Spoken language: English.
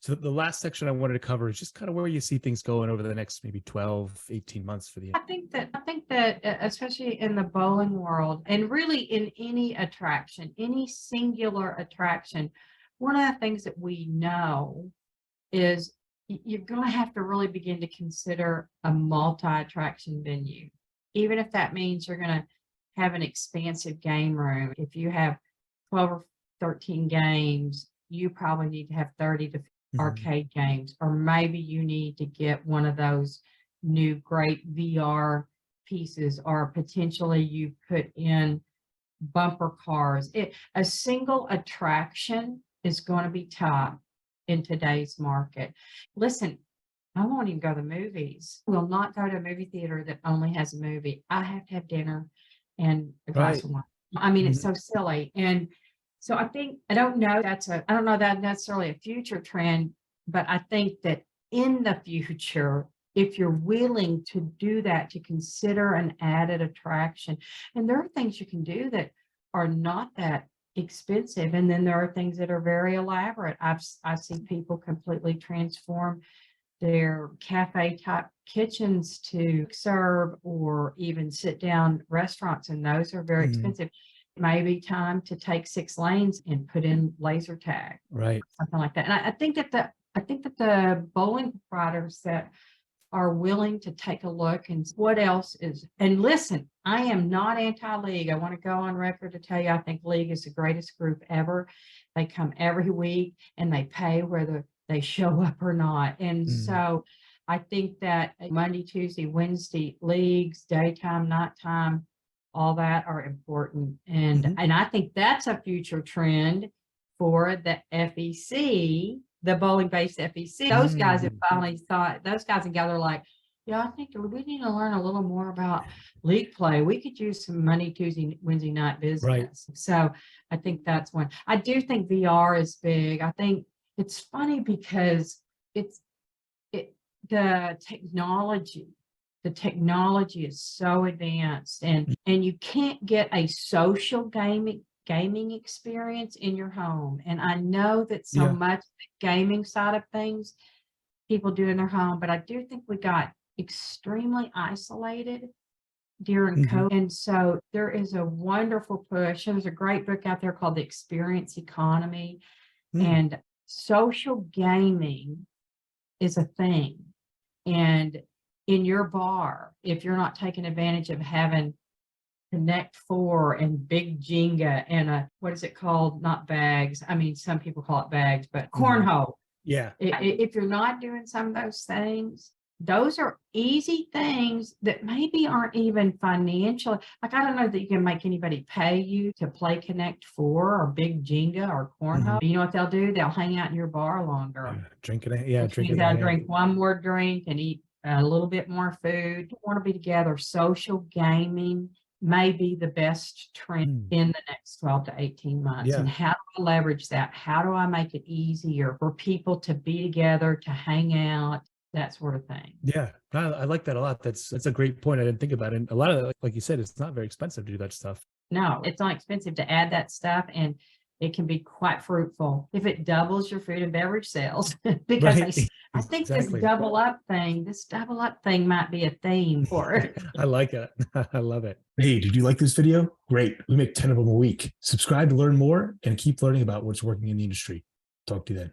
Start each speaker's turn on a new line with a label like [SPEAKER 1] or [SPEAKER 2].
[SPEAKER 1] So the last section I wanted to cover is just kind of where you see things going over the next maybe 12, 18 months for the.
[SPEAKER 2] I think that especially in the bowling world and really in any attraction, any singular attraction, one of the things that we know is you're going to have to really begin to consider a multi-attraction venue, even if that means you're going to have an expansive game room. If you have 12 or 13 games, you probably need to have 30 to arcade games, or maybe you need to get one of those new great VR pieces, or potentially you put in bumper cars. A single attraction is going to be tough in today's market. Listen, I won't even go to the movies. Will not go to a movie theater that only has a movie. I have to have dinner and a glass of wine. I mean, it's so silly. And so I don't know that necessarily a future trend, but I think that in the future, if you're willing to do that, to consider an added attraction, and there are things you can do that are not that expensive, and then there are things that are very elaborate. I see people completely transform their cafe type kitchens to serve or even sit down restaurants, and those are very expensive. Maybe time to take 6 lanes and put in laser tag,
[SPEAKER 1] Right.
[SPEAKER 2] something like that. And I think that the bowling providers that are willing to take a look and what else is, and listen, I am not anti-league. I want to go on record to tell you, I think league is the greatest group ever. They come every week and they pay whether they show up or not. And so I think that Monday, Tuesday, Wednesday leagues, daytime, nighttime, all that are important. And I think that's a future trend for the FEC, the bowling-based FEC. Those guys have finally thought, those guys and gals are like, yeah, I think we need to learn a little more about league play. We could use some Monday, Tuesday, Wednesday night business.
[SPEAKER 1] Right.
[SPEAKER 2] So I think that's one. I do think VR is big. I think it's funny because the technology is so advanced, and you can't get a social gaming experience in your home. And I know that so much the gaming side of things people do in their home, but I do think we got extremely isolated during COVID. And so there is a wonderful push. There's a great book out there called The Experience Economy, and social gaming is a thing. And in your bar, if you're not taking advantage of having Connect Four and Big Jenga and what is it called? Not bags. I mean, some people call it bags, but cornhole.
[SPEAKER 1] Yeah.
[SPEAKER 2] If you're not doing some of those things, those are easy things that maybe aren't even financial. Like, I don't know that you can make anybody pay you to play Connect Four or Big Jenga or cornhole. You know what they'll do? They'll hang out in your bar longer.
[SPEAKER 1] Drink it.
[SPEAKER 2] They'll drink one more drink and eat a little bit more food. You want to be together. Social gaming may be the best trend in the next 12 to 18 months. And how do I leverage that? How do I make it easier for people to be together, to hang out, that sort of thing?
[SPEAKER 1] Yeah, I like that a lot. That's a great point. I didn't think about it. And a lot of it, like you said, it's not very expensive to do that stuff.
[SPEAKER 2] No, it's not expensive to add that stuff, and it can be quite fruitful if it doubles your food and beverage sales. Because I think this double up thing might be a theme for it.
[SPEAKER 1] I like it. I love it.
[SPEAKER 3] Hey, did you like this video? Great. We make 10 of them a week. Subscribe to learn more and keep learning about what's working in the industry. Talk to you then.